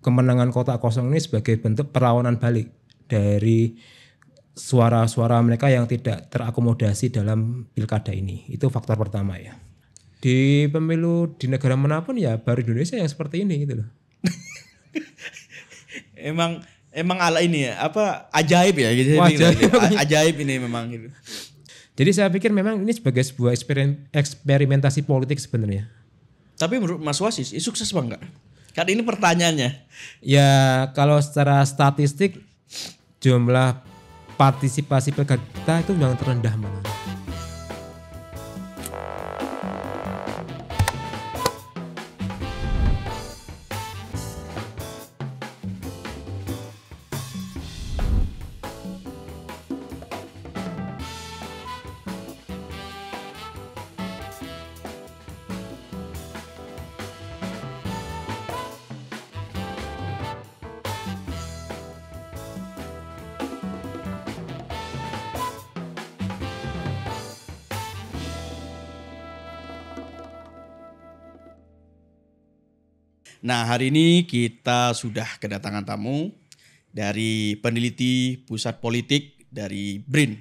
kemenangan kotak kosong ini sebagai bentuk perlawanan balik dari suara-suara mereka yang tidak terakomodasi dalam pilkada ini. Itu faktor pertama ya. Di pemilu di negara manapun ya baru Indonesia yang seperti ini gitu loh. Emang ala ini ya, apa ajaib ya gitu. Ajaib ini memang gitu. Jadi saya pikir memang ini sebagai sebuah eksperimentasi politik sebenarnya. Tapi menurut Mas Wasis, sukses apa enggak? Kan ini pertanyaannya. Ya kalau secara statistik jumlah partisipasi pilkada itu yang terendah malah. Nah, hari ini kita sudah kedatangan tamu dari peneliti pusat politik dari BRIN,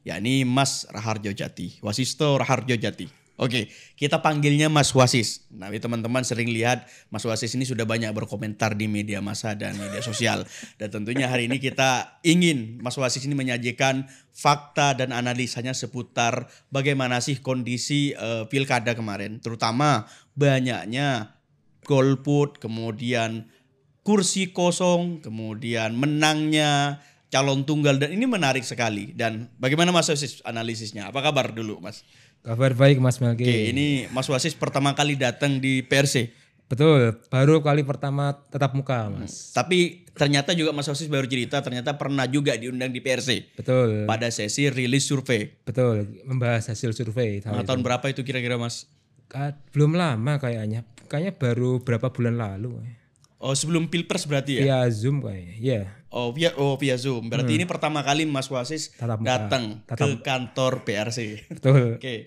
yakni Mas Raharjo Jati, Wasisto Raharjo Jati. Oke, kita panggilnya Mas Wasis. Nah, teman-teman sering lihat Mas Wasis ini sudah banyak berkomentar di media massa dan media sosial. Dan tentunya hari ini kita ingin Mas Wasis ini menyajikan fakta dan analisanya seputar bagaimana sih kondisi pilkada kemarin, terutama banyaknya golput, kemudian kursi kosong, kemudian menangnya calon tunggal, dan ini menarik sekali. Dan bagaimana Mas Wasis analisisnya? Apa kabar dulu Mas? Kabar baik Mas Melki. Oke, ini Mas Wasis pertama kali datang di PRC. Betul, baru kali pertama tatap muka Mas. Tapi ternyata juga Mas Wasis baru cerita ternyata pernah juga diundang di PRC. Betul. Pada sesi rilis survei. Betul, membahas hasil survei. Tahun berapa itu kira-kira Mas? Belum lama kayaknya baru berapa bulan lalu. Oh, sebelum Pilpres berarti ya? Via Zoom kayaknya, iya. Via Zoom. Berarti ini pertama kali Mas Wasis datang ke kantor PRC. Betul. Oke.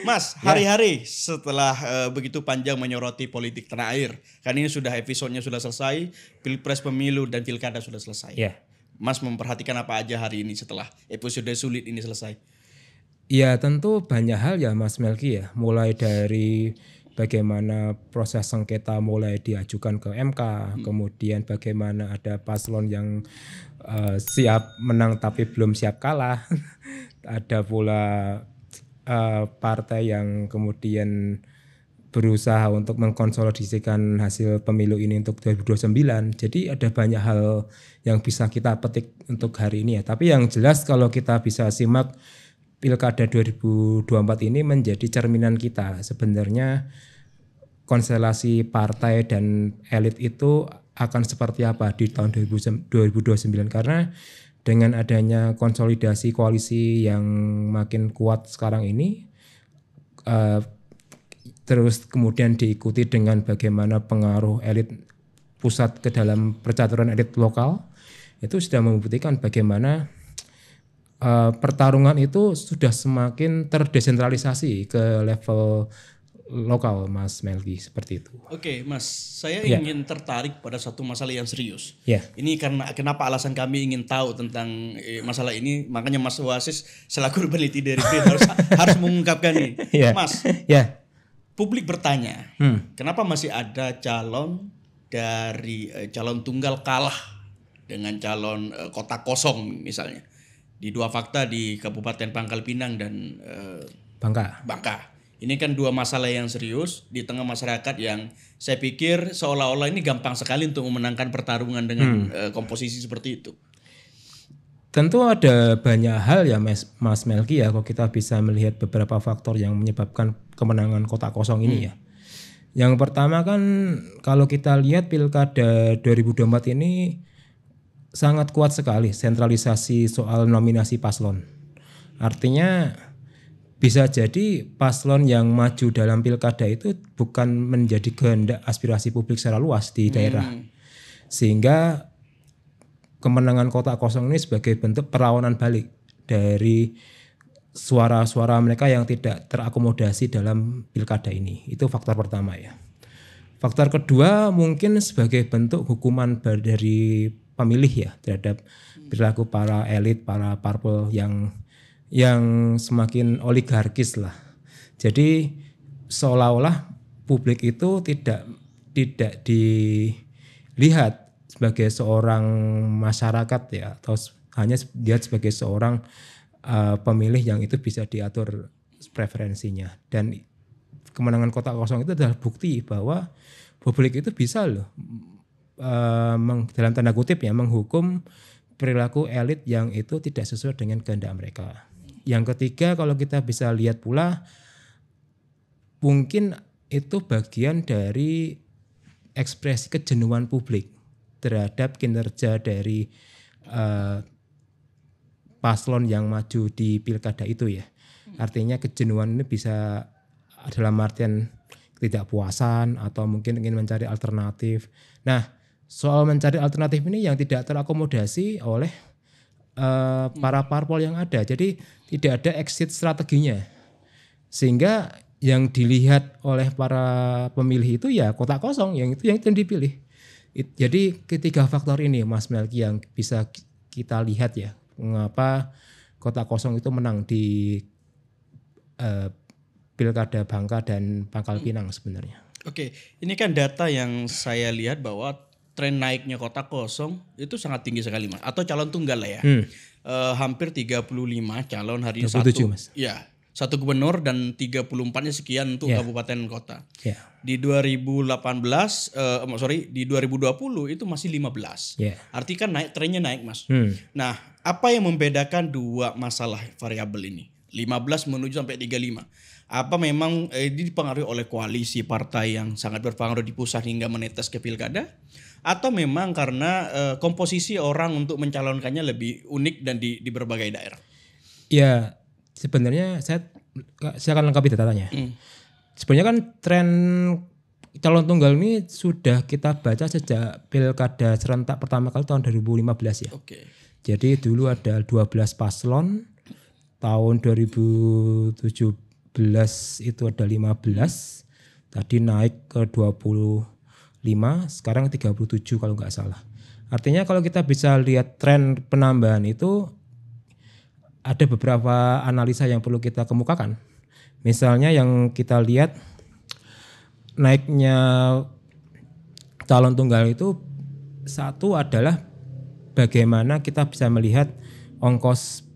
Mas, hari-hari setelah begitu panjang menyoroti politik tanah air, kan ini sudah episodenya sudah selesai, Pilpres, pemilu dan pilkada sudah selesai. Iya. Mas memperhatikan apa aja hari ini setelah episode sulit ini selesai? Ya tentu banyak hal ya Mas Melki ya, mulai dari bagaimana proses sengketa mulai diajukan ke MK, kemudian bagaimana ada paslon yang siap menang tapi belum siap kalah, ada pula partai yang kemudian berusaha untuk mengkonsolidasikan hasil pemilu ini untuk 2029. Jadi ada banyak hal yang bisa kita petik untuk hari ini ya. Tapi yang jelas kalau kita bisa simak Pilkada 2024 ini menjadi cerminan kita. Sebenarnya konstelasi partai dan elit itu akan seperti apa di tahun 2029, karena dengan adanya konsolidasi koalisi yang makin kuat sekarang ini, terus kemudian diikuti dengan bagaimana pengaruh elit pusat ke dalam percaturan elit lokal, itu sudah membuktikan bagaimana pertarungan itu sudah semakin terdesentralisasi ke level lokal Mas Melki, seperti itu. Oke Mas, saya ingin tertarik pada satu masalah yang serius. Ini karena kenapa alasan kami ingin tahu tentang masalah ini, makanya Mas Wasis selaku peneliti dari BRIN harus mengungkapkan ini. Mas, publik bertanya, kenapa masih ada calon dari calon tunggal kalah dengan calon kota kosong misalnya? Di dua fakta di Kabupaten Pangkal Pinang dan Bangka. Ini kan dua masalah yang serius di tengah masyarakat yang saya pikir seolah-olah ini gampang sekali untuk memenangkan pertarungan dengan komposisi seperti itu. Tentu ada banyak hal ya Mas Melki ya, kalau kita bisa melihat beberapa faktor yang menyebabkan kemenangan kota kosong ini ya. Yang pertama kan kalau kita lihat Pilkada 2024 ini sangat kuat sekali sentralisasi soal nominasi paslon. Artinya bisa jadi paslon yang maju dalam pilkada itu bukan menjadi kehendak aspirasi publik secara luas di daerah. Sehingga kemenangan kota kosong ini sebagai bentuk perlawanan balik dari suara-suara mereka yang tidak terakomodasi dalam pilkada ini. Itu faktor pertama ya. Faktor kedua mungkin sebagai bentuk hukuman dari pemilih ya terhadap perilaku para elit, para parpol yang semakin oligarkis lah. Jadi seolah-olah publik itu tidak dilihat sebagai seorang masyarakat ya, atau hanya dilihat sebagai seorang pemilih yang itu bisa diatur preferensinya. Dan kemenangan kotak kosong itu adalah bukti bahwa publik itu bisa loh dalam tanda kutip ya menghukum perilaku elit yang itu tidak sesuai dengan kehendak mereka. Yang ketiga, kalau kita bisa lihat pula, mungkin itu bagian dari ekspresi kejenuhan publik terhadap kinerja dari paslon yang maju di pilkada itu ya. Artinya kejenuhan ini bisa dalam artian ketidakpuasan atau mungkin ingin mencari alternatif. Nah, soal mencari alternatif ini yang tidak terakomodasi oleh para parpol yang ada. Jadi tidak ada exit strateginya. Sehingga yang dilihat oleh para pemilih itu ya kotak kosong, yang itu yang dipilih. Jadi ketiga faktor ini Mas Melki yang bisa kita lihat ya, mengapa kotak kosong itu menang di Pilkada Bangka dan Pangkal Pinang sebenarnya. Oke, ini kan data yang saya lihat bahwa tren naiknya kotak kosong itu sangat tinggi sekali Mas. Atau calon tunggal lah ya. Hampir 35 calon hari ini 27, Mas. Ya, satu gubernur dan 34-nya sekian untuk kabupaten kota. Yeah. Di 2020 itu masih 15. Yeah. Artinya kan trennya naik Mas. Nah, apa yang membedakan dua masalah variabel ini? 15 menuju sampai 35. Apa memang ini dipengaruhi oleh koalisi partai yang sangat berpengaruh di pusat hingga menetes ke pilkada? Atau memang karena komposisi orang untuk mencalonkannya lebih unik dan di berbagai daerah? Ya, sebenarnya saya akan lengkapi datanya. Sebenarnya kan tren calon tunggal ini sudah kita baca sejak pilkada serentak pertama kali tahun 2015 ya. Oke. Jadi dulu ada 12 paslon, tahun 2017 itu ada 15, tadi naik ke 25, sekarang 37 kalau nggak salah. Artinya kalau kita bisa lihat tren penambahan itu ada beberapa analisa yang perlu kita kemukakan. Misalnya yang kita lihat naiknya calon tunggal itu, satu adalah bagaimana kita bisa melihat ongkos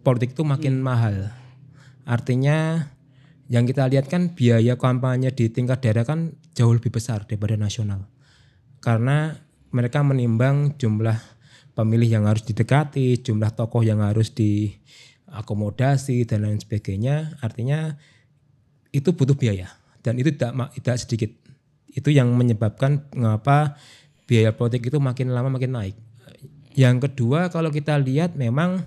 politik itu makin mahal. Artinya yang kita lihat kan biaya kampanye di tingkat daerah kan jauh lebih besar daripada nasional. Karena mereka menimbang jumlah pemilih yang harus didekati, jumlah tokoh yang harus diakomodasi dan lain sebagainya. Artinya itu butuh biaya dan itu tidak sedikit. Itu yang menyebabkan mengapa biaya politik itu makin lama makin naik. Yang kedua, kalau kita lihat memang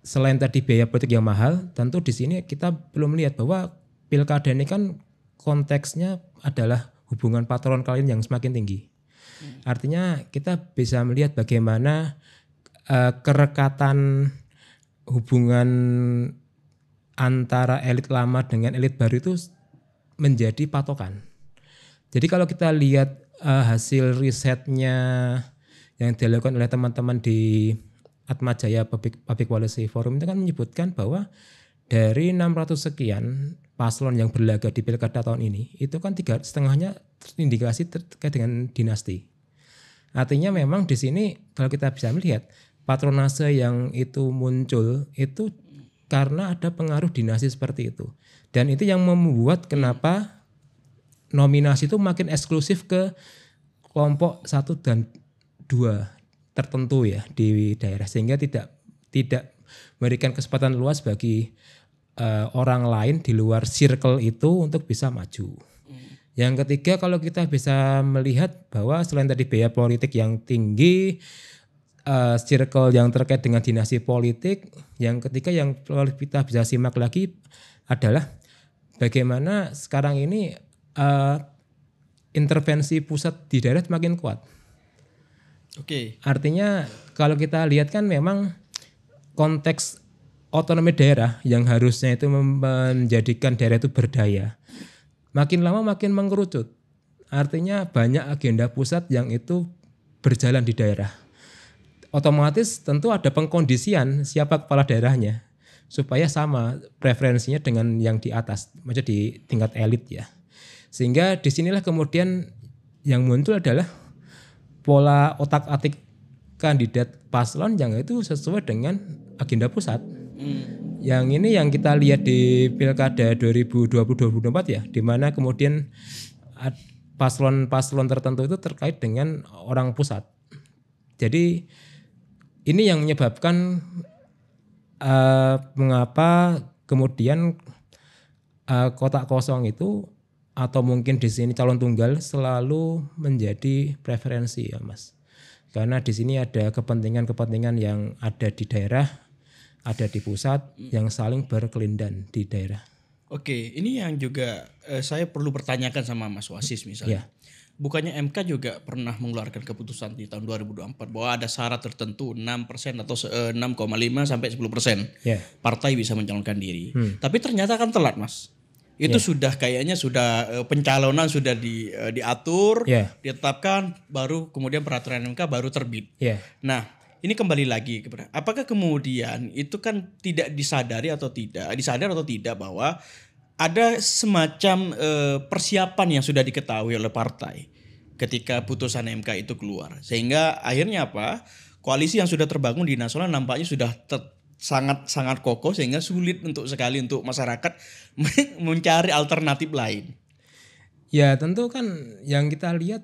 selain tadi biaya politik yang mahal, tentu di sini kita belum melihat bahwa pilkada ini kan konteksnya adalah hubungan patron klien yang semakin tinggi. Artinya kita bisa melihat bagaimana kerekatan hubungan antara elit lama dengan elit baru itu menjadi patokan. Jadi kalau kita lihat hasil risetnya yang dilakukan oleh teman-teman di Atmajaya Public Policy Forum itu kan menyebutkan bahwa dari 600 sekian paslon yang berlaga di pilkada tahun ini, itu kan 3,5-nya terindikasi terkait dengan dinasti. Artinya memang di sini kalau kita bisa melihat patronase yang itu muncul itu karena ada pengaruh dinasti seperti itu. Dan itu yang membuat kenapa nominasi itu makin eksklusif ke kelompok 1 dan 2 tertentu ya di daerah, sehingga tidak memberikan kesempatan luas bagi orang lain di luar circle itu untuk bisa maju. Yang ketiga, kalau kita bisa melihat bahwa selain tadi biaya politik yang tinggi, circle yang terkait dengan dinasti politik, yang ketiga yang kalau kita bisa simak lagi adalah bagaimana sekarang ini intervensi pusat di daerah semakin kuat. Oke. Artinya kalau kita lihat kan memang konteks otonomi daerah yang harusnya itu menjadikan daerah itu berdaya, makin lama makin mengerucut. Artinya banyak agenda pusat yang itu berjalan di daerah. Otomatis tentu ada pengkondisian siapa kepala daerahnya supaya sama preferensinya dengan yang di atas, maksudnya di tingkat elit ya. Sehingga disinilah kemudian yang muncul adalah pola otak-atik kandidat paslon yang itu sesuai dengan agenda pusat. Yang ini yang kita lihat di Pilkada 2020-2024 ya, di mana kemudian paslon-paslon tertentu itu terkait dengan orang pusat. Jadi ini yang menyebabkan mengapa kemudian kotak kosong itu atau mungkin di sini calon tunggal selalu menjadi preferensi ya Mas. Karena di sini ada kepentingan-kepentingan yang ada di daerah, ada di pusat yang saling berkelindan di daerah. Oke, ini yang juga saya perlu pertanyakan sama Mas Wasis misalnya. Bukannya MK juga pernah mengeluarkan keputusan di tahun 2024 bahwa ada syarat tertentu 6% atau 6,5 sampai 10% partai bisa mencalonkan diri. Tapi ternyata kan telat Mas. Itu sudah kayaknya sudah pencalonan sudah diatur, ditetapkan, baru kemudian peraturan MK baru terbit. Nah, ini kembali lagi kepada apakah kemudian itu kan tidak disadari atau tidak bahwa ada semacam persiapan yang sudah diketahui oleh partai ketika putusan MK itu keluar. Sehingga akhirnya apa? Koalisi yang sudah terbangun di nasional nampaknya sudah sangat kokoh sehingga sulit untuk masyarakat mencari alternatif lain. Ya tentu kan yang kita lihat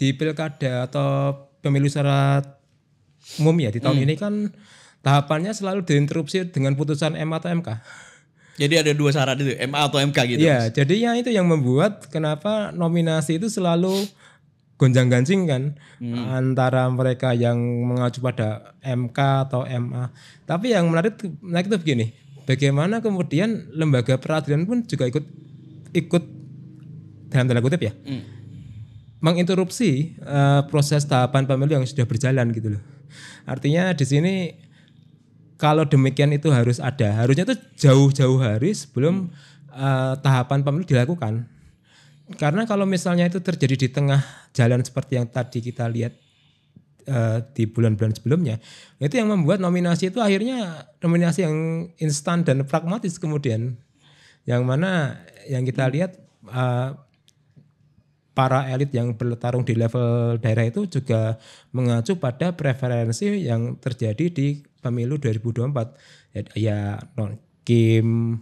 di pilkada atau pemilu secara umum ya di tahun ini kan tahapannya selalu diinterupsi dengan putusan MA atau MK. Jadi ada dua syarat itu, MA atau MK gitu. Iya, jadinya itu yang membuat kenapa nominasi itu selalu gonjang-ganjing kan antara mereka yang mengacu pada MK atau MA. Tapi yang menarik itu begini, bagaimana kemudian lembaga peradilan pun juga ikut dalam tanda kutip ya, menginterupsi proses tahapan pemilu yang sudah berjalan gitu loh. Artinya di sini kalau demikian itu harusnya itu jauh-jauh hari sebelum tahapan pemilu dilakukan. Karena kalau misalnya itu terjadi di tengah jalan seperti yang tadi kita lihat di bulan-bulan sebelumnya, itu yang membuat nominasi itu akhirnya nominasi yang instan dan pragmatis kemudian. Yang mana yang kita lihat para elit yang bertarung di level daerah itu juga mengacu pada preferensi yang terjadi di pemilu 2024. Ya non-Kim,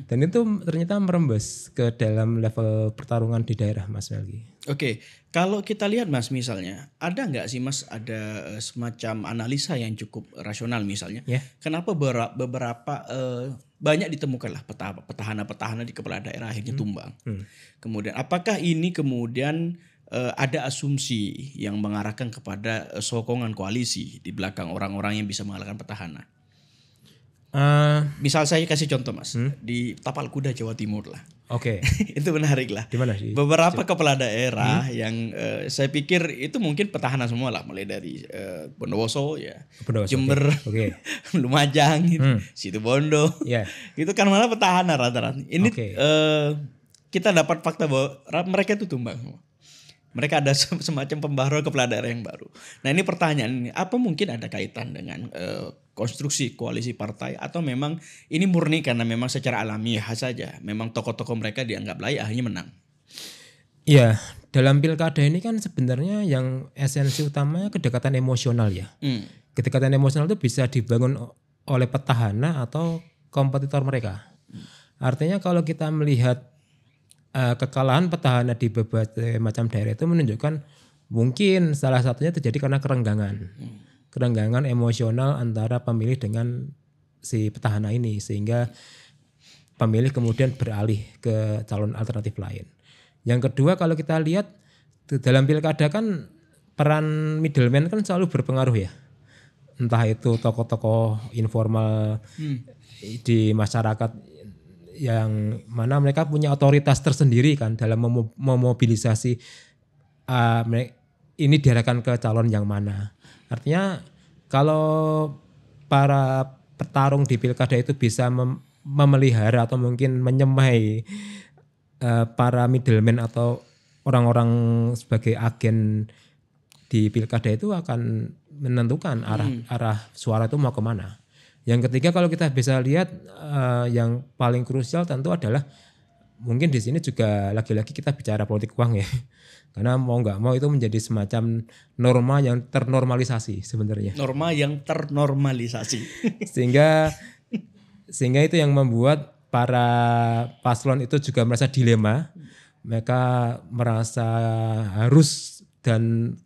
dan itu ternyata merembes ke dalam level pertarungan di daerah Mas Melgi. Oke, kalau kita lihat Mas misalnya, ada nggak sih Mas ada semacam analisa yang cukup rasional misalnya? Kenapa beberapa banyak ditemukanlah petahana-petahana di kepala daerah akhirnya tumbang. Kemudian apakah ini kemudian ada asumsi yang mengarahkan kepada sokongan koalisi di belakang orang-orang yang bisa mengalahkan petahana? Misal saya kasih contoh Mas, di Tapal Kuda Jawa Timur lah. Oke. Itu menarik lah. Dimana sih? Beberapa kepala daerah yang saya pikir itu mungkin petahana semua lah, mulai dari Bondowoso ya, Jember, Lumajang, Situbondo. Itu kan malah petahana rata-rata. Ini kita dapat fakta bahwa mereka itu tumbang semua. Mereka ada semacam pembaharuan kepala daerah yang baru. Nah ini pertanyaan ini, apa mungkin ada kaitan dengan konstruksi koalisi partai atau memang ini murni karena memang secara alamiah saja, memang tokoh-tokoh mereka dianggap layak akhirnya menang? Iya, dalam pilkada ini kan sebenarnya yang esensi utamanya kedekatan emosional ya. Kedekatan emosional itu bisa dibangun oleh petahana atau kompetitor mereka. Artinya kalau kita melihat kekalahan petahana di berbagai macam daerah itu menunjukkan mungkin salah satunya terjadi karena kerenggangan emosional antara pemilih dengan si petahana ini, sehingga pemilih kemudian beralih ke calon alternatif lain. Yang kedua, kalau kita lihat dalam pilkada kan peran middleman kan selalu berpengaruh ya, entah itu tokoh-tokoh informal di masyarakat yang mana mereka punya otoritas tersendiri kan dalam memobilisasi ini diarahkan ke calon yang mana. Artinya kalau para petarung di pilkada itu bisa memelihara atau mungkin menyemai para middleman atau orang-orang sebagai agen di pilkada itu akan menentukan arah suara itu mau kemana. Yang ketiga kalau kita bisa lihat yang paling krusial tentu adalah mungkin di sini juga lagi-lagi kita bicara politik uang ya. Karena mau nggak mau itu menjadi semacam norma yang ternormalisasi sebenarnya. Norma yang ternormalisasi. Sehingga itu yang membuat para paslon itu juga merasa dilema. Mereka merasa harus dan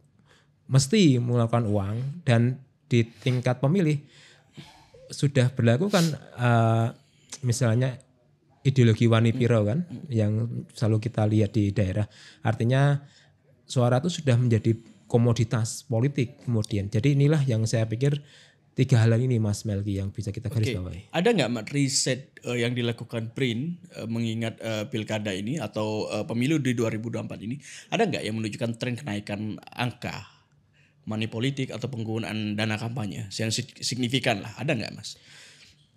mesti melakukan uang, dan di tingkat pemilih sudah berlaku kan misalnya ideologi Wani Piro kan yang selalu kita lihat di daerah. Artinya suara itu sudah menjadi komoditas politik kemudian. Jadi inilah yang saya pikir 3 hal ini Mas Melki yang bisa kita garis bawahi. Ada nggak Mat riset yang dilakukan BRIN mengingat pilkada ini atau pemilu di 2024 ini, ada nggak yang menunjukkan tren kenaikan angka money politik atau penggunaan dana kampanye yang signifikan lah, ada nggak Mas?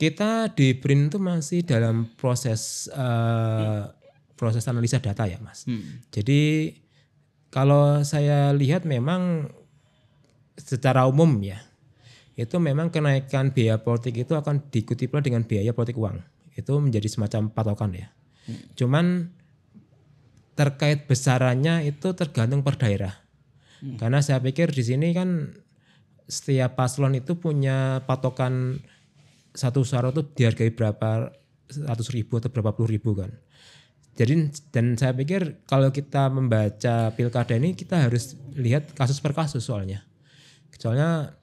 Kita di BRIN itu masih dalam proses analisa data ya Mas. Jadi kalau saya lihat memang secara umum ya, itu memang kenaikan biaya politik itu akan diikuti pula dengan biaya politik uang. Itu menjadi semacam patokan ya. Cuman terkait besarannya itu tergantung per daerah. Karena saya pikir di sini kan setiap paslon itu punya patokan satu suara itu dihargai berapa 100.000 atau berapa puluh ribu kan. Jadi dan saya pikir kalau kita membaca pilkada ini kita harus lihat kasus per kasus soalnya. Soalnya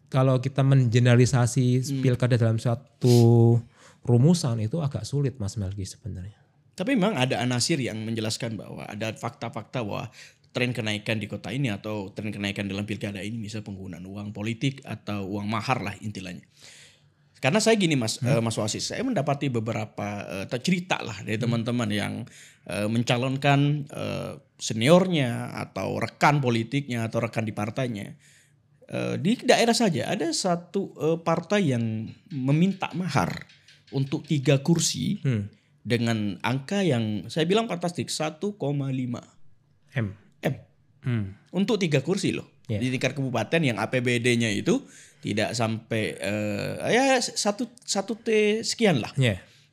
kalau kita mengeneralisasi pilkada dalam suatu rumusan itu agak sulit Mas Melki sebenarnya. Tapi memang ada anasir yang menjelaskan bahwa ada fakta-fakta bahwa tren kenaikan di kota ini atau tren kenaikan dalam pilkada ini misal penggunaan uang politik atau uang mahar lah intinya. Karena saya gini Mas Wasis, saya mendapati beberapa cerita lah dari teman-teman yang mencalonkan seniornya atau rekan politiknya atau rekan di partainya. Di daerah saja ada satu partai yang meminta mahar untuk 3 kursi dengan angka yang saya bilang fantastik 1,5 M. Untuk 3 kursi loh. Di tingkat kabupaten yang APBD-nya itu tidak sampai ya 1 T sekian lah.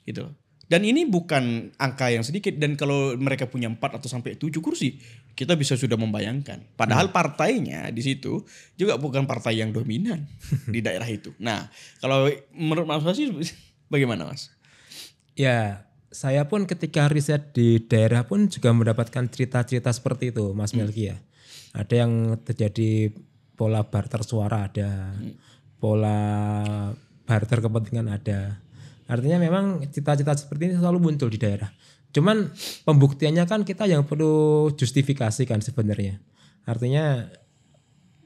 Gitu. Dan ini bukan angka yang sedikit, dan kalau mereka punya 4 atau sampai 7 kursi, kita bisa sudah membayangkan. Padahal partainya di situ juga bukan partai yang dominan di daerah itu. Nah, kalau menurut Mas Wasis bagaimana Mas? Ya, saya pun ketika riset di daerah pun juga mendapatkan cerita-cerita seperti itu Mas Melki ya. Ada yang terjadi pola barter suara ada, pola barter kepentingan ada. Artinya memang cita-cita seperti ini selalu muncul di daerah. Cuman pembuktiannya kan kita yang perlu justifikasi kan sebenarnya. Artinya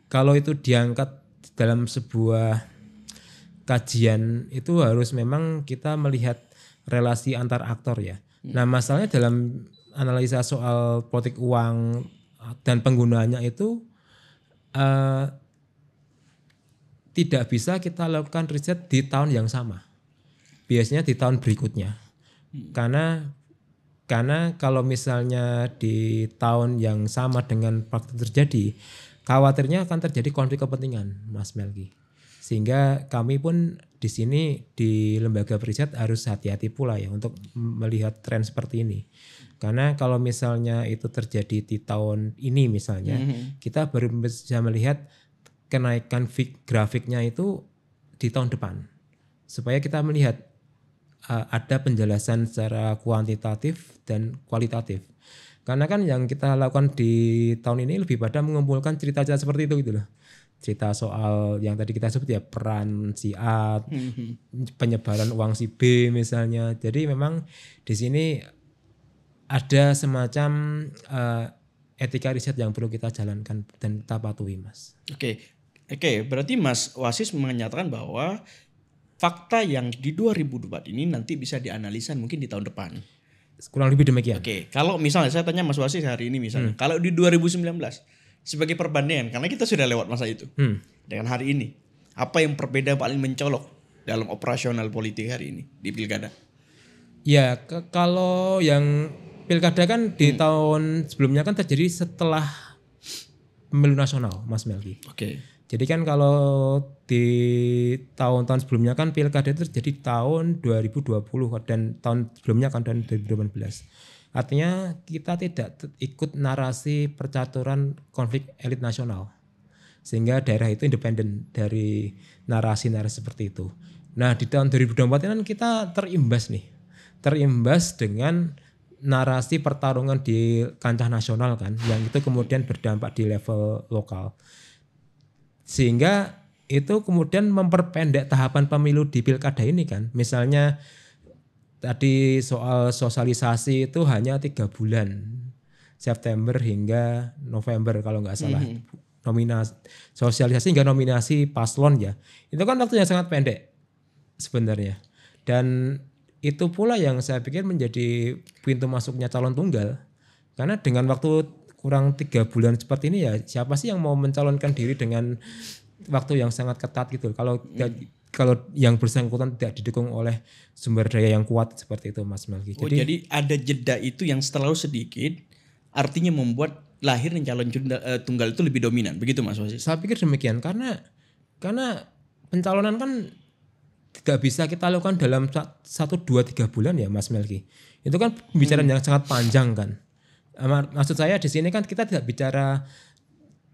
kalau itu diangkat dalam sebuah kajian itu harus memang kita melihat relasi antar aktor ya. Nah masalahnya dalam analisa soal politik uang dan penggunaannya itu tidak bisa kita lakukan riset di tahun yang sama. Biasanya di tahun berikutnya. Karena kalau misalnya di tahun yang sama dengan praktik terjadi, khawatirnya akan terjadi konflik kepentingan, Mas Melki. Sehingga kami pun di sini di lembaga riset harus hati-hati pula ya untuk melihat tren seperti ini. Karena kalau misalnya itu terjadi di tahun ini misalnya, kita baru bisa melihat kenaikan grafiknya itu di tahun depan. Supaya kita melihat ada penjelasan secara kuantitatif dan kualitatif. Karena kan yang kita lakukan di tahun ini lebih pada mengumpulkan cerita-cerita seperti itu gitu loh. Cerita soal yang tadi kita sebut ya peran si A, penyebaran uang si B misalnya. Jadi memang di sini ada semacam etika riset yang perlu kita jalankan dan kita patuhi Mas. Oke, berarti Mas Wasis menyatakan bahwa fakta yang di 2024 ini nanti bisa dianalisa mungkin di tahun depan. Kurang lebih demikian. Oke, kalau misalnya saya tanya Mas Wasis hari ini misalnya, kalau di 2019 sebagai perbandingan, karena kita sudah lewat masa itu dengan hari ini, apa yang berbeda paling mencolok dalam operasional politik hari ini di pilkada? Ya, kalau yang pilkada kan di tahun sebelumnya kan terjadi setelah pemilu nasional, Mas Melki. Oke. Jadi kan kalau di tahun-tahun sebelumnya kan pilkada itu terjadi tahun 2020 dan tahun sebelumnya kan tahun 2018. Artinya kita tidak ikut narasi percaturan konflik elit nasional. Sehingga daerah itu independen dari narasi-narasi seperti itu. Nah di tahun 2024 kan kita terimbas dengan narasi pertarungan di kancah nasional kan, yang itu kemudian berdampak di level lokal. Sehingga itu kemudian memperpendek tahapan pemilu di pilkada ini kan. Misalnya tadi soal sosialisasi itu hanya 3 bulan, September hingga November kalau nggak salah. Nominasi sosialisasi hingga nominasi paslon ya. Itu kan waktu yang sangat pendek sebenarnya. Dan itu pula yang saya pikir menjadi pintu masuknya calon tunggal. Karena dengan waktu kurang 3 bulan seperti ini ya siapa sih yang mau mencalonkan diri dengan waktu yang sangat ketat gitu. Kalau yang bersangkutan tidak didukung oleh sumber daya yang kuat seperti itu Mas Melki. Jadi ada jeda itu yang terlalu sedikit artinya membuat lahirnya calon tunggal itu lebih dominan. Begitu Mas Wasis? Saya pikir demikian karena pencalonan kan tidak bisa kita lakukan dalam 1, 2, 3 bulan ya Mas Melki. Itu kan pembicaraan yang sangat panjang kan. Maksud saya di sini kan kita tidak bicara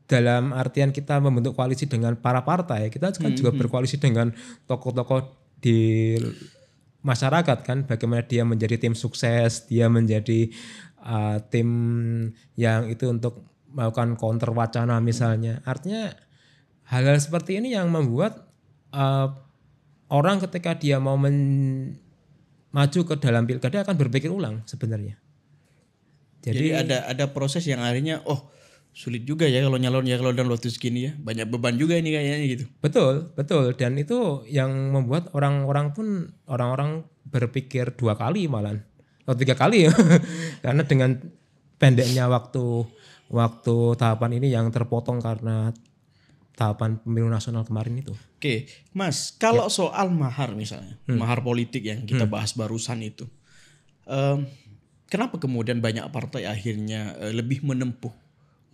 dalam artian kita membentuk koalisi dengan para partai. Kita kan juga berkoalisi dengan tokoh-tokoh di masyarakat kan. Bagaimana dia menjadi tim sukses, dia menjadi tim yang itu untuk melakukan counter wacana misalnya. Artinya hal-hal seperti ini yang membuat orang ketika dia mau maju ke dalam pilkada akan berpikir ulang sebenarnya. Jadi ada proses yang akhirnya sulit juga ya kalau nyalon ya kalau dalam waktu segini ya. Banyak beban juga ini kayaknya gitu. Betul. Dan itu yang membuat orang-orang berpikir 2 kali malah. 3 kali ya. Karena dengan pendeknya waktu tahapan ini yang terpotong karena tahapan pemilu nasional kemarin itu. Oke, Mas, kalau soal mahar misalnya, mahar politik yang kita bahas barusan itu. Kenapa kemudian banyak partai akhirnya lebih menempuh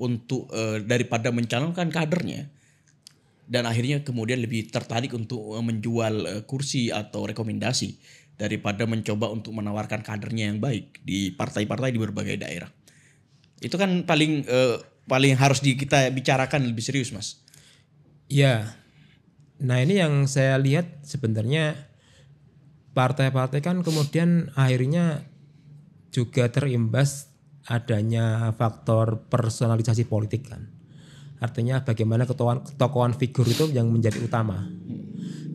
untuk daripada mencalonkan kadernya dan akhirnya kemudian lebih tertarik untuk menjual kursi atau rekomendasi daripada mencoba untuk menawarkan kadernya yang baik di partai-partai di berbagai daerah. Itu kan paling harus kita bicarakan lebih serius, Mas. Ya. Nah, ini yang saya lihat sebenarnya partai-partai kan kemudian akhirnya juga terimbas adanya faktor personalisasi politik kan. Artinya bagaimana ketokohan figur itu yang menjadi utama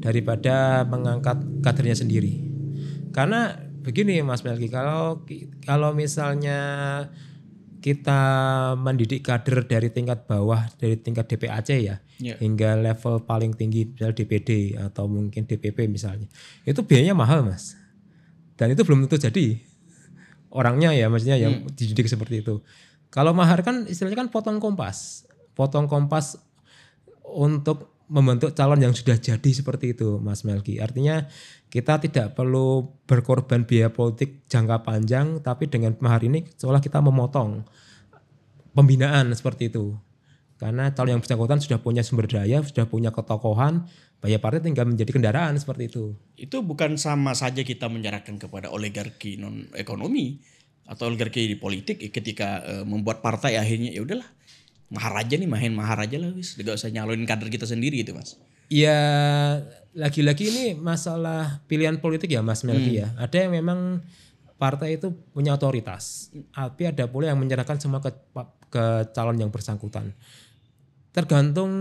daripada mengangkat kadernya sendiri. Karena begini Mas Melki, kalau misalnya kita mendidik kader dari tingkat bawah, dari tingkat DPAC ya, hingga level paling tinggi misalnya DPD atau mungkin DPP misalnya, itu biayanya mahal Mas. Dan itu belum tentu jadi orangnya ya, maksudnya yang dididik seperti itu. Kalau mahar kan istilahnya kan potong kompas untuk membentuk calon yang sudah jadi seperti itu Mas Melki. Artinya kita tidak perlu berkorban biaya politik jangka panjang, tapi dengan mahar ini seolah kita memotong pembinaan seperti itu. Karena calon yang bersangkutan sudah punya sumber daya, sudah punya ketokohan, banyak partai tinggal menjadi kendaraan seperti itu. Itu bukan sama saja kita menyerahkan kepada oligarki non ekonomi atau oligarki di politik ketika membuat partai akhirnya ya udahlah mahar aja nih, main mahar aja lah wis, enggak usah nyalonin kader kita sendiri gitu Mas. Ya lagi-lagi ini masalah pilihan politik ya Mas Melki ya. Ada yang memang partai itu punya otoritas, tapi ada pula yang menyerahkan semua ke calon yang bersangkutan. Tergantung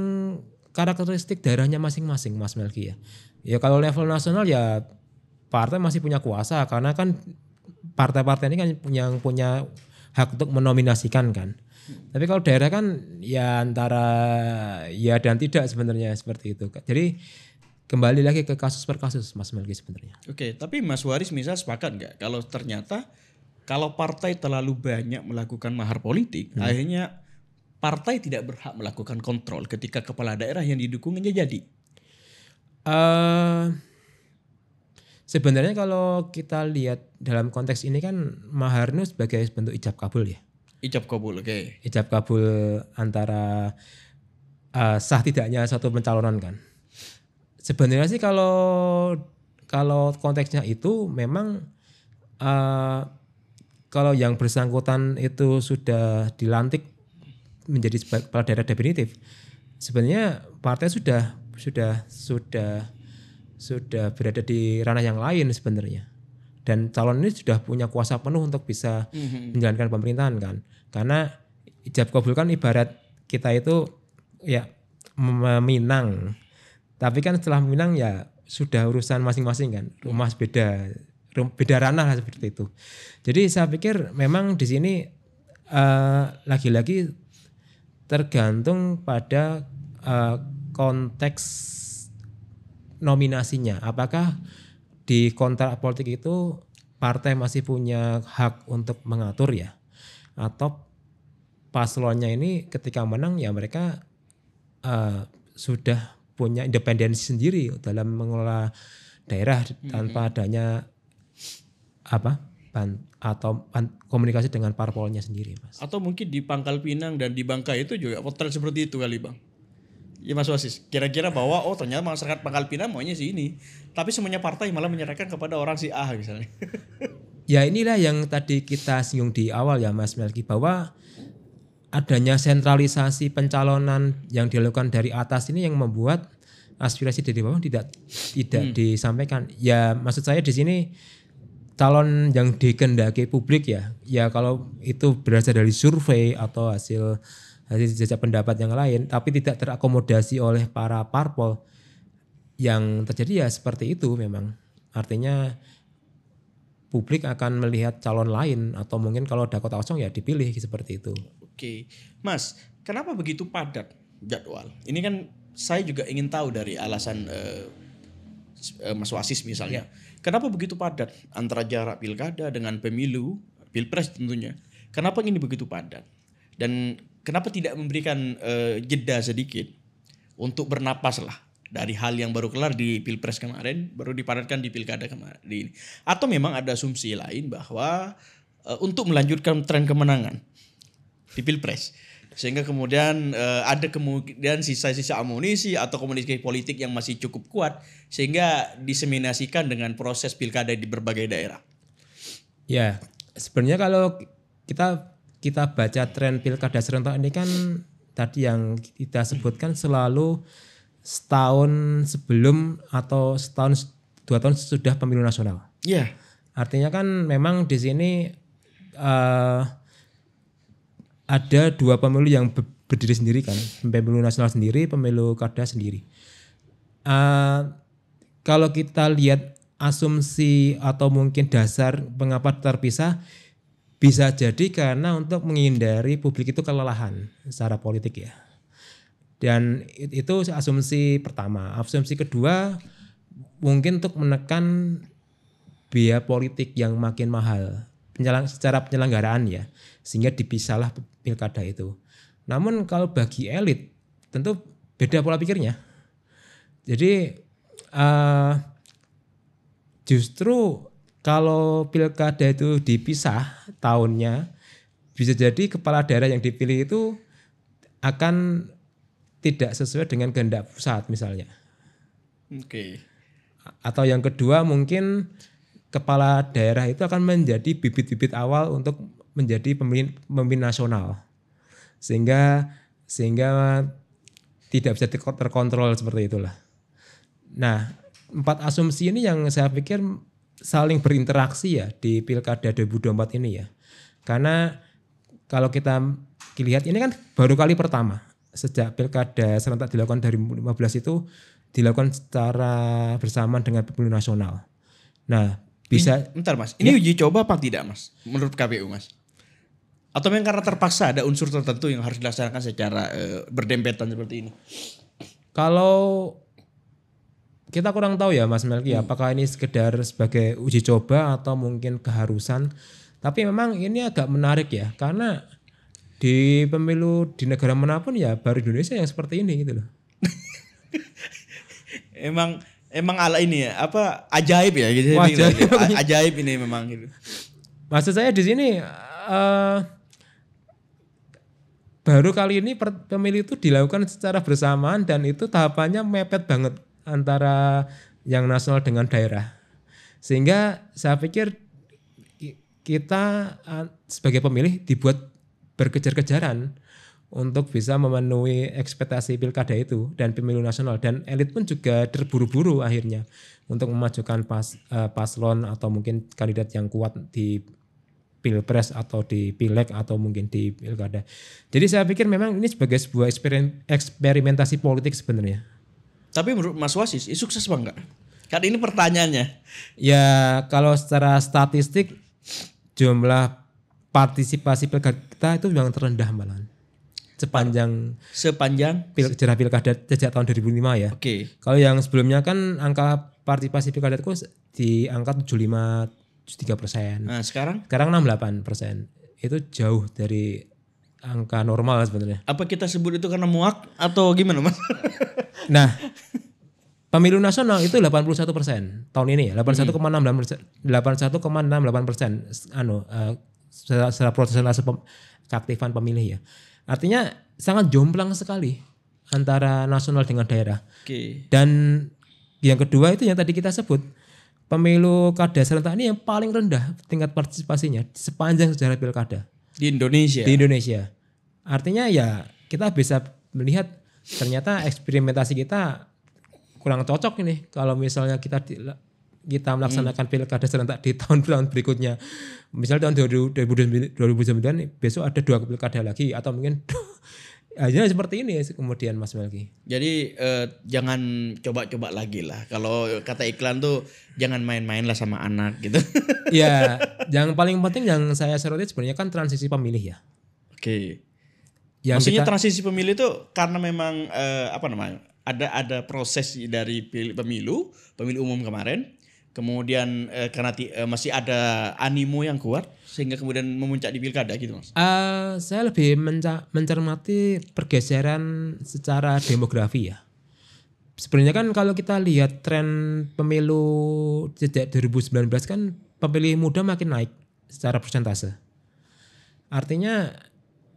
karakteristik daerahnya masing-masing Mas Melki ya. Ya kalau level nasional ya partai masih punya kuasa karena kan partai-partai ini kan yang punya hak untuk menominasikan kan. Tapi kalau daerah kan ya antara ya dan tidak sebenarnya seperti itu. Jadi kembali lagi ke kasus per kasus Mas Melki sebenarnya. Oke, tapi Mas Waris misal sepakat nggak kalau ternyata kalau partai terlalu banyak melakukan mahar politik, akhirnya partai tidak berhak melakukan kontrol ketika kepala daerah yang didukungnya jadi? Sebenarnya kalau kita lihat dalam konteks ini kan mahar itu sebagai bentuk ijab kabul ya. Ijab kabul, oke. Ijab kabul antara sah tidaknya suatu pencalonan kan. Sebenarnya sih kalau konteksnya itu memang kalau yang bersangkutan itu sudah dilantik menjadi kepala daerah definitif, sebenarnya partai sudah berada di ranah yang lain sebenarnya. Dan calon ini sudah punya kuasa penuh untuk bisa menjalankan pemerintahan kan. Karena ijab kabul kan ibarat kita itu ya meminang. Tapi kan setelah meminang ya sudah urusan masing-masing kan. Rumah beda ranah lah seperti itu. Jadi saya pikir memang di sini lagi-lagi tergantung pada konteks nominasinya. Apakah di kontrak politik itu partai masih punya hak untuk mengatur ya, atau paslonnya ini ketika menang ya mereka sudah punya independensi sendiri dalam mengelola daerah tanpa adanya komunikasi dengan parpolnya sendiri, Mas. Atau mungkin di Pangkal Pinang dan di Bangka itu juga potret seperti itu kali, Bang. Ya Mas Wasis, kira-kira bahwa ternyata masyarakat Pangkal Pinang maunya si ini, tapi semuanya partai malah menyerahkan kepada orang si A misalnya. Ya inilah yang tadi kita singgung di awal ya Mas Melki, bahwa adanya sentralisasi pencalonan yang dilakukan dari atas ini yang membuat aspirasi dari bawah tidak disampaikan. Ya maksud saya di sini calon yang dikehendaki publik ya kalau itu berasal dari survei atau hasil jajak pendapat yang lain, tapi tidak terakomodasi oleh para parpol, yang terjadi ya seperti itu memang. Artinya publik akan melihat calon lain, atau mungkin kalau ada kota kosong ya dipilih seperti itu. Oke, Mas, kenapa begitu padat jadwal? Ini kan saya juga ingin tahu dari alasan Mas Wasis misalnya. Kenapa begitu padat antara jarak pilkada dengan pemilu, pilpres tentunya? Kenapa ini begitu padat? Dan kenapa tidak memberikan jeda sedikit untuk bernapas lah dari hal yang baru kelar di pilpres kemarin, baru dipadatkan di pilkada kemarin. Atau memang ada asumsi lain bahwa untuk melanjutkan tren kemenangan di pilpres, sehingga kemudian ada kemudian sisa-sisa amunisi atau komunikasi politik yang masih cukup kuat sehingga diseminasikan dengan proses pilkada di berbagai daerah. Ya, sebenarnya kalau kita baca tren pilkada serentak ini kan tadi yang kita sebutkan selalu setahun sebelum atau setahun 2 tahun sesudah pemilu nasional. Iya. Artinya kan memang di sini ada 2 pemilu yang berdiri sendiri kan, pemilu nasional sendiri, pemilu kada sendiri. Kalau kita lihat asumsi atau mungkin dasar mengapa terpisah, bisa jadi karena untuk menghindari publik itu kelelahan secara politik ya. Dan itu asumsi pertama. Asumsi kedua mungkin untuk menekan biaya politik yang makin mahal secara penyelenggaraan ya, sehingga dipisahlah pilkada itu. Namun kalau bagi elit tentu beda pola pikirnya. Jadi justru kalau pilkada itu dipisah tahunnya, bisa jadi kepala daerah yang dipilih itu akan tidak sesuai dengan kehendak pusat misalnya. Oke. Atau yang kedua mungkin kepala daerah itu akan menjadi bibit-bibit awal untuk menjadi pemimpin nasional. Sehingga tidak bisa terkontrol seperti itulah. Nah, 4 asumsi ini yang saya pikir saling berinteraksi ya di pilkada 2024 ini ya. Karena kalau kita lihat ini kan baru kali pertama sejak pilkada serentak dilakukan dari 2015 itu dilakukan secara bersamaan dengan pemilu nasional. Nah, bisa bentar Mas, ini uji coba apa tidak Mas menurut KPU Mas? Atau memang karena terpaksa ada unsur tertentu yang harus dilaksanakan secara berdempetan seperti ini? Kalau kita kurang tahu ya Mas Melki, apakah ini sekedar sebagai uji coba atau mungkin keharusan. Tapi memang ini agak menarik ya, karena di pemilu di negara manapun ya baru Indonesia yang seperti ini gitu loh. Emang Emang ala ini ya, apa ajaib ya gitu. Wah, Ajaib ini memang gitu. Maksud saya di sini baru kali ini pemilu itu dilakukan secara bersamaan dan itu tahapannya mepet banget antara yang nasional dengan daerah. Sehingga saya pikir kita sebagai pemilih dibuat berkejar-kejaran untuk bisa memenuhi ekspektasi pilkada itu dan pemilu nasional, dan elit pun juga terburu-buru akhirnya untuk memajukan paslon atau mungkin kandidat yang kuat di pilpres atau di pileg atau mungkin di pilkada. Jadi saya pikir memang ini sebagai sebuah eksperimentasi politik sebenarnya. Tapi menurut Mas Wasis, sukses bang enggak? Kan ini pertanyaannya. Ya kalau secara statistik jumlah partisipasi pilkada kita itu yang terendah malah sepanjang sejarah pilkada sejak tahun 2005 ya. Oke. Kalau yang sebelumnya kan angka partisipasi pilkada itu di angka 75-73%. Nah sekarang 68%. Itu jauh dari angka normal sebenarnya. Apa kita sebut itu karena muak atau gimana Mas? Nah, pemilu nasional itu 81% tahun ini ya, 81,68%, secara prosentase keaktifan pemilih ya. Artinya sangat jomplang sekali antara nasional dengan daerah. Oke. Dan yang kedua itu yang tadi kita sebut, pemilu kada serentak ini yang paling rendah tingkat partisipasinya sepanjang sejarah pilkada di Indonesia. Di Indonesia. Artinya ya kita bisa melihat ternyata eksperimentasi kita kurang cocok ini kalau misalnya kita melaksanakan pilkada serentak di tahun-tahun berikutnya. Misalnya tahun 2029 besok ada 2 pilkada lagi atau mungkin hanya seperti ini kemudian Mas Melki. Jadi jangan coba-coba lagi lah. Kalau kata iklan tuh jangan main-main lah sama anak gitu. Ya, yang paling penting yang saya soroti sebenarnya kan transisi pemilih ya. Oke. Maksudnya transisi pemilih itu karena memang ada proses dari pemilu umum kemarin. Kemudian karena masih ada animo yang kuat sehingga kemudian memuncak di pilkada gitu Mas. Saya lebih mencermati pergeseran secara demografi ya. Sebenarnya kan kalau kita lihat tren pemilu sejak 2019 kan pemilih muda makin naik secara persentase. Artinya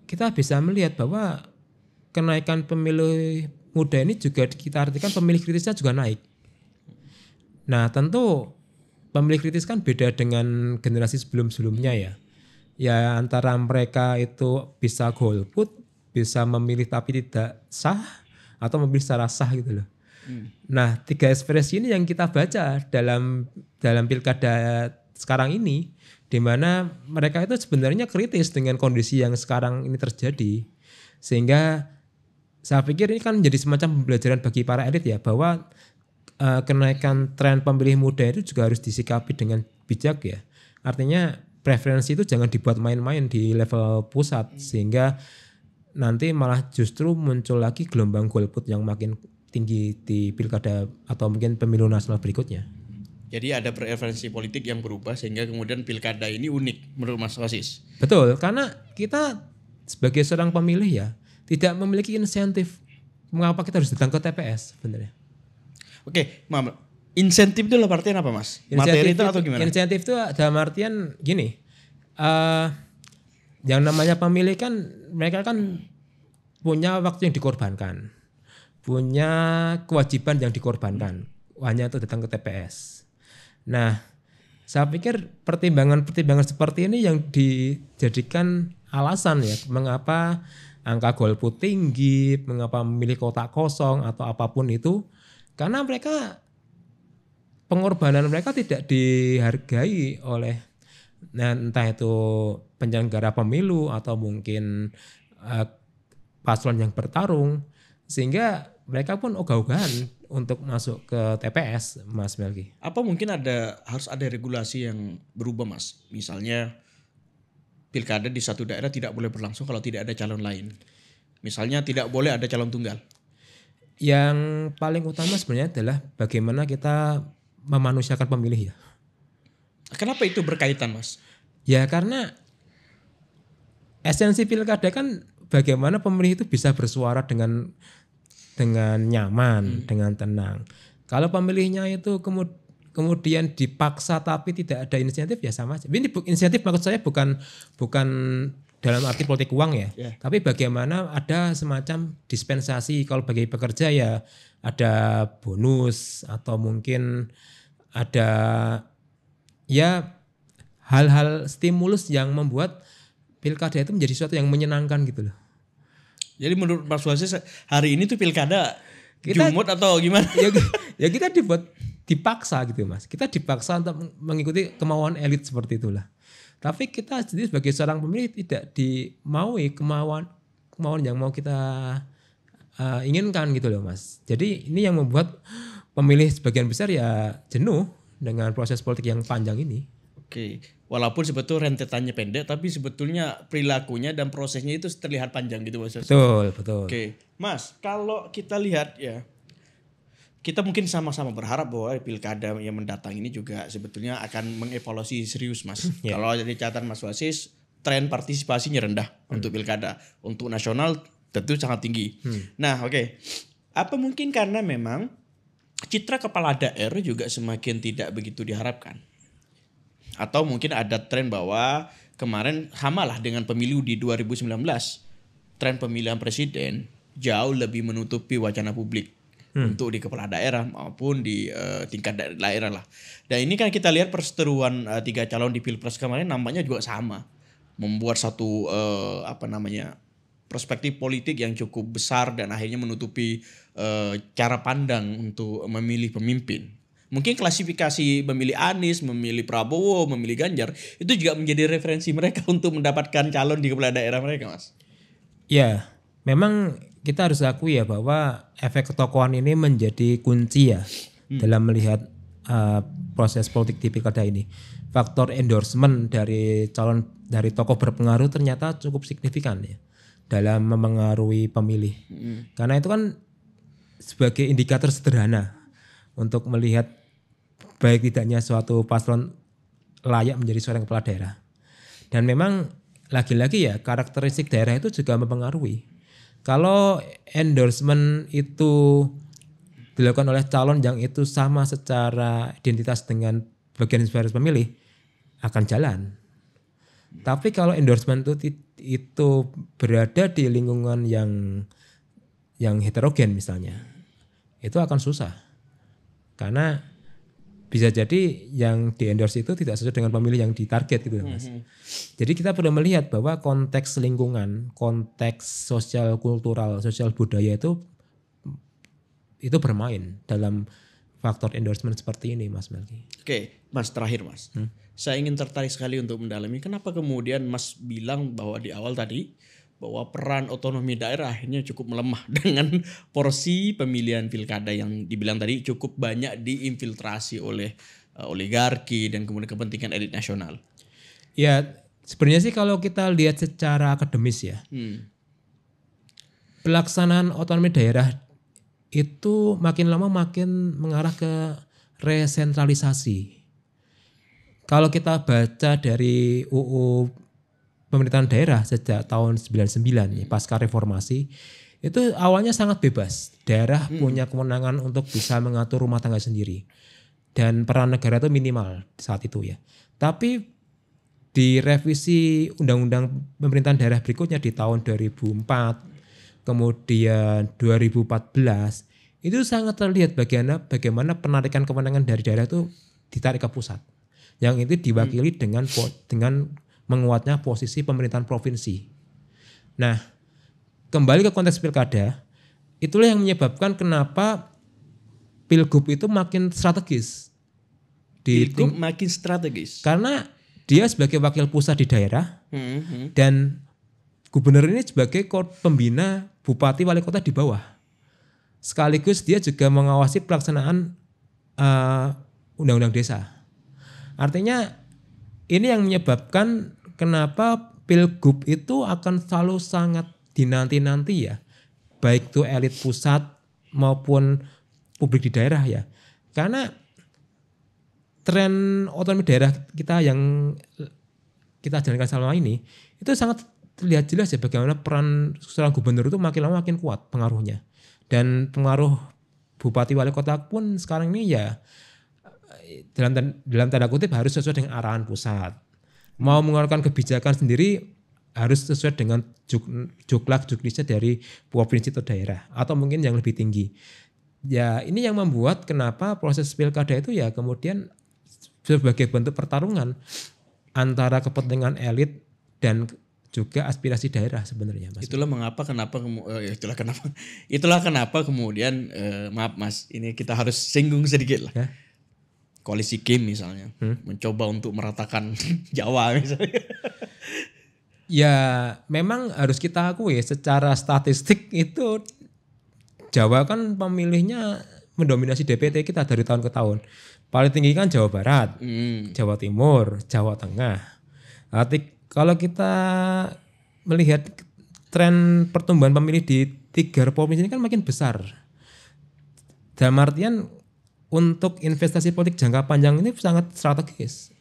kita bisa melihat bahwa kenaikan pemilih muda ini juga kita artikan pemilih kritisnya juga naik. Nah tentu pemilih kritis kan beda dengan generasi sebelum-sebelumnya ya. Ya antara mereka itu bisa golput, bisa memilih tapi tidak sah, atau memilih secara sah gitu loh. Nah 3 ekspresi ini yang kita baca dalam pilkada sekarang ini, di mana mereka itu sebenarnya kritis dengan kondisi yang sekarang ini terjadi. Sehingga saya pikir ini kan menjadi semacam pembelajaran bagi para elit ya, bahwa kenaikan tren pemilih muda itu juga harus disikapi dengan bijak ya. Artinya preferensi itu jangan dibuat main-main di level pusat sehingga nanti malah justru muncul lagi gelombang golput yang makin tinggi di pilkada atau mungkin pemilu nasional berikutnya. Jadi ada preferensi politik yang berubah sehingga kemudian pilkada ini unik menurut Mas Wasis. Betul, karena kita sebagai seorang pemilih ya tidak memiliki insentif mengapa kita harus datang ke TPS sebenarnya. Oke, insentif itu dalam artian apa Mas? Materi itu atau gimana? Insentif itu dalam artian gini, yang namanya pemilih kan mereka kan punya waktu yang dikorbankan, punya kewajiban yang dikorbankan, hanya itu datang ke TPS. Nah, saya pikir pertimbangan seperti ini yang dijadikan alasan ya mengapa angka golput tinggi, mengapa memilih kotak kosong atau apapun itu. Karena pengorbanan mereka tidak dihargai oleh entah itu penyelenggara pemilu atau mungkin paslon yang bertarung, sehingga mereka pun ogah-ogahan untuk masuk ke TPS, Mas Melki. Apa mungkin harus ada regulasi yang berubah Mas? Misalnya pilkada di satu daerah tidak boleh berlangsung kalau tidak ada calon lain. Misalnya tidak boleh ada calon tunggal. Yang paling utama sebenarnya adalah bagaimana kita memanusiakan pemilih ya. Kenapa itu berkaitan Mas? Ya karena esensi pilkada kan bagaimana pemilih itu bisa bersuara dengan nyaman, dengan tenang. Kalau pemilihnya itu kemudian dipaksa tapi tidak ada inisiatif ya sama aja. Ini inisiatif maksud saya bukan dalam arti politik uang ya, tapi bagaimana ada semacam dispensasi kalau bagi pekerja ya ada bonus atau mungkin ada ya hal-hal stimulus yang membuat pilkada itu menjadi sesuatu yang menyenangkan gitu loh. Jadi menurut Mas Wasis hari ini tuh pilkada jumut atau gimana? Ya kita dipaksa gitu Mas. Kita dipaksa untuk mengikuti kemauan elit seperti itulah. Tapi kita sendiri sebagai seorang pemilih tidak dimaui kemauan yang mau kita inginkan gitu loh Mas. Jadi ini yang membuat pemilih sebagian besar ya jenuh dengan proses politik yang panjang ini. Oke, walaupun sebetulnya rentetannya pendek, tapi sebetulnya perilakunya dan prosesnya itu terlihat panjang gitu Mas. Betul. Oke, Mas, kalau kita lihat ya, kita mungkin sama-sama berharap bahwa pilkada yang mendatang ini juga sebetulnya akan mengevaluasi serius Mas. Kalau dari catatan Mas Wasis, tren partisipasinya rendah untuk pilkada, untuk nasional tentu sangat tinggi. Nah, oke. Apa mungkin karena memang citra kepala daerah juga semakin tidak begitu diharapkan? Atau mungkin ada tren bahwa kemarin samalah dengan pemilu di 2019, tren pemilihan presiden jauh lebih menutupi wacana publik untuk di kepala daerah maupun di tingkat daerah lah. Dan ini kan kita lihat perseteruan 3 calon di Pilpres kemarin nampaknya juga sama, membuat satu perspektif politik yang cukup besar dan akhirnya menutupi cara pandang untuk memilih pemimpin. Mungkin klasifikasi memilih Anies, memilih Prabowo, memilih Ganjar itu juga menjadi referensi mereka untuk mendapatkan calon di kepala daerah mereka, Mas. Ya, memang kita harus akui ya bahwa efek ketokohan ini menjadi kunci ya dalam melihat proses politik di pilkada ini. Faktor endorsement dari tokoh berpengaruh ternyata cukup signifikan ya dalam memengaruhi pemilih. Karena itu kan sebagai indikator sederhana untuk melihat baik tidaknya suatu paslon layak menjadi seorang kepala daerah. Dan memang lagi-lagi ya karakteristik daerah itu juga mempengaruhi. Kalau endorsement itu dilakukan oleh calon yang itu sama secara identitas dengan bagian dari pemilih akan jalan. Tapi kalau endorsement itu berada di lingkungan yang heterogen misalnya, itu akan susah. Karena bisa jadi yang di-endorse itu tidak sesuai dengan pemilih yang ditarget gitu Mas. Jadi kita perlu melihat bahwa konteks lingkungan, konteks sosial kultural, sosial budaya itu bermain dalam faktor endorsement seperti ini Mas Melki. Oke, Mas terakhir Mas. Saya ingin tertarik sekali untuk mendalami kenapa kemudian Mas bilang bahwa di awal tadi bahwa peran otonomi daerah akhirnya cukup melemah dengan porsi pemilihan pilkada yang dibilang tadi cukup banyak diinfiltrasi oleh oligarki dan kemudian kepentingan elit nasional. Ya sebenarnya sih kalau kita lihat secara akademis ya, pelaksanaan otonomi daerah itu makin lama makin mengarah ke resentralisasi. Kalau kita baca dari UU pemerintahan daerah sejak tahun 99 ya, pasca reformasi itu awalnya sangat bebas. Daerah punya kewenangan untuk bisa mengatur rumah tangga sendiri dan peran negara itu minimal saat itu ya. Tapi di revisi undang-undang pemerintahan daerah berikutnya di tahun 2004 kemudian 2014 itu sangat terlihat bagaimana penarikan kewenangan dari daerah itu ditarik ke pusat. Yang itu diwakili dengan menguatnya posisi pemerintahan provinsi. Nah, kembali ke konteks pilkada, itulah yang menyebabkan kenapa Pilgub itu makin strategis. Pilgub makin strategis. Karena dia sebagai wakil pusat di daerah dan gubernur ini sebagai pembina bupati wali kota di bawah. Sekaligus dia juga mengawasi pelaksanaan undang-undang desa. Artinya ini yang menyebabkan kenapa Pilgub itu akan selalu sangat dinanti-nanti ya. Baik itu elit pusat maupun publik di daerah ya. Karena tren otonomi daerah kita yang kita jalankan selama ini itu sangat terlihat jelas ya bagaimana peran seorang gubernur itu makin lama makin kuat pengaruhnya. Dan pengaruh bupati wali kota pun sekarang ini ya dalam tanda kutip harus sesuai dengan arahan pusat. Mau mengeluarkan kebijakan sendiri harus sesuai dengan juklak-juknisnya dari provinsi atau daerah atau mungkin yang lebih tinggi. Ya ini yang membuat kenapa proses pilkada itu ya kemudian sebagai bentuk pertarungan antara kepentingan elit dan juga aspirasi daerah sebenarnya, Mas. Itulah kenapa kemudian maaf Mas, ini kita harus singgung sedikit lah. Ya? Koalisi Kim misalnya mencoba untuk meratakan Jawa misalnya. Ya memang harus kita akui secara statistik itu Jawa kan pemilihnya mendominasi DPT kita dari tahun ke tahun. Paling tinggi kan Jawa Barat, Jawa Timur, Jawa Tengah. Kalau kita melihat tren pertumbuhan pemilih di 3 provinsi ini kan makin besar. Dalam artian untuk investasi politik jangka panjang ini sangat strategis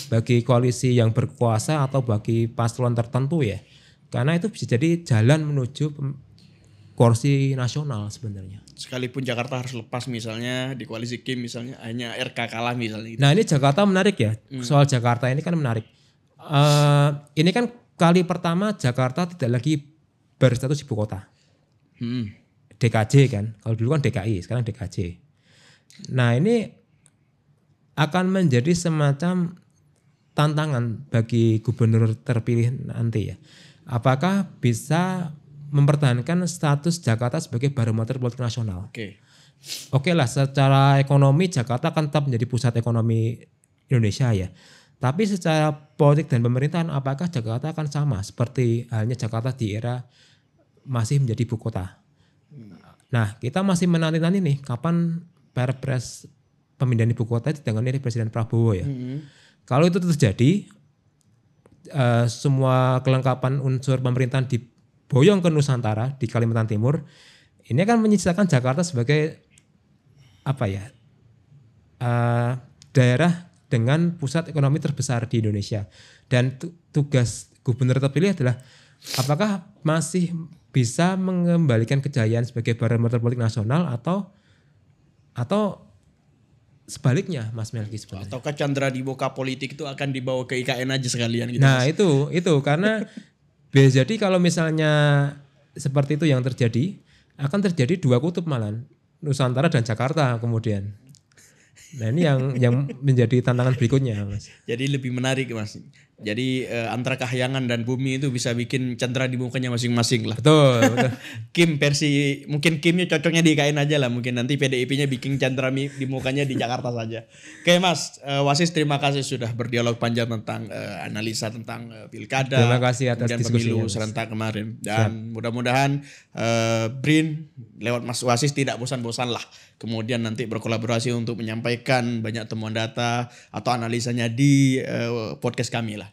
bagi koalisi yang berkuasa atau bagi paslon tertentu ya. Karena itu bisa jadi jalan menuju kursi nasional sebenarnya. Sekalipun Jakarta harus lepas misalnya di koalisi Kim misalnya hanya RK kalah misalnya. Gitu. Nah ini Jakarta menarik ya. Soal Jakarta ini kan menarik. Ini kan kali pertama Jakarta tidak lagi berstatus ibu kota. DKJ kan. Kalau dulu kan DKI, sekarang DKJ. Nah ini akan menjadi semacam tantangan bagi gubernur terpilih nanti ya. Apakah bisa mempertahankan status Jakarta sebagai barometer politik nasional? Oke lah, secara ekonomi Jakarta akan tetap menjadi pusat ekonomi Indonesia ya. Tapi secara politik dan pemerintahan apakah Jakarta akan sama seperti halnya Jakarta di era masih menjadi ibu kota? Nah kita masih menanti-nanti nih kapan Perpres pemindahan ibu kota ditangani oleh Presiden Prabowo ya. Kalau itu terjadi, semua kelengkapan unsur pemerintahan diboyong ke Nusantara di Kalimantan Timur, ini akan menyisakan Jakarta sebagai daerah dengan pusat ekonomi terbesar di Indonesia. Dan tugas gubernur terpilih adalah apakah masih bisa mengembalikan kejayaan sebagai barometer politik nasional atau sebaliknya Mas Melki sebenarnya. Ataukah candra di muka politik itu akan dibawa ke IKN aja sekalian gitu. Nah itu karena bisa jadi kalau misalnya seperti itu yang terjadi, akan terjadi 2 kutub malah, Nusantara dan Jakarta kemudian. Nah ini yang menjadi tantangan berikutnya Mas. Jadi lebih menarik Mas. Jadi antara kahyangan dan bumi itu bisa bikin cendera di mukanya masing-masing lah. Betul. Kim versi, mungkin Kimnya cocoknya di IKN aja lah. Mungkin nanti PDIP-nya bikin cendera di mukanya di Jakarta saja. Oke Mas, Wasis terima kasih sudah berdialog panjang tentang analisa tentang pilkada. Terima kasih atas diskusinya. Pemilu serentak kemarin. Dan mudah-mudahan BRIN lewat Mas Wasis tidak bosan-bosan lah. Kemudian nanti berkolaborasi untuk menyampaikan banyak temuan data atau analisanya di podcast kami lah.